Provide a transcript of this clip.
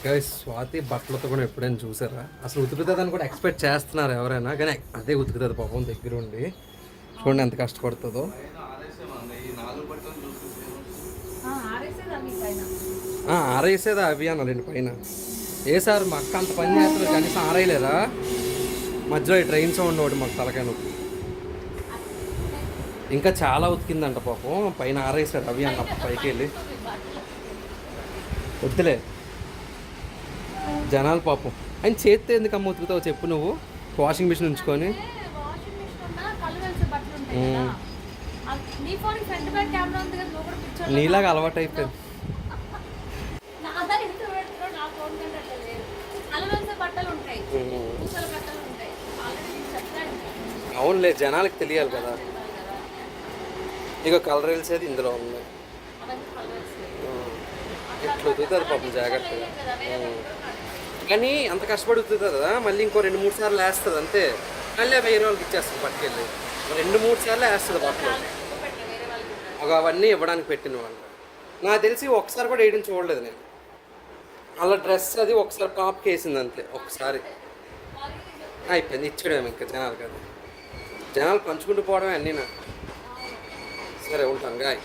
Guys Swathi బట్టలతో కూడా ఎప్పుడైనా చూసారా? అసలు ఉతుకుతుందని కూడా ఎక్స్పెక్ట్ చేస్తున్నారు ఎవరైనా, కానీ అదే ఉతుకుతుంది పాపం దగ్గరుండి. చూడండి ఎంత కష్టపడుతుందో. ఆరేసేదా అవి అన్నారండి పైన. ఏ సార్ మా అక్క అంత పని చేస్తుంది కనీసం ఆరేయలేదా? మధ్యలో ఈ ట్రైన్ సౌండ్ ఒకటి మాకు తలకాయ నొప్పి. ఇంకా చాలా ఉతికిందంట పాపం, పైన ఆరేసాడు అవి అన్న పైకి వెళ్ళి. వద్దులే జనాలు పాపం. ఆయన చేస్తే ఎందుకు అమ్మ ఉతుకుతావు చెప్పు నువ్వు, వాషింగ్ మిషన్ ఉంచుకొని. నీలాగా అలవాటు అయిపోయింది. అవునులే జనాలకు తెలియాలి కదా. ఇక కలర్ వేసేది ఇందులో ఉంది. ఎట్లా ఉతుకుతుంది పాపం జాగ్రత్తగా. కానీ అంత కష్టపడి ఉతుకుతుంది కదా, మళ్ళీ ఇంకో 2-3 సార్లు వేస్తుంది అంతే. మళ్ళీ వేరే వాళ్ళకి ఇచ్చేస్తుంది పట్టుకెళ్ళి. 2-3 సార్లు వేస్తుంది బట్టలు. ఒక అవన్నీ ఇవ్వడానికి పెట్టిన వాళ్ళు. నాకు తెలిసి ఒకసారి కూడా వేయడం చూడలేదు నేను. అలా డ్రెస్ అది ఒకసారి టాప్కి వేసింది అంతే ఒకసారి, అయిపోయింది. ఇచ్చేయడం ఇంకా జనాలు కదా, జనాలు పంచుకుంటూ పోవడమే అన్నీ. నాకు సరే ఉంటాను గాయ్.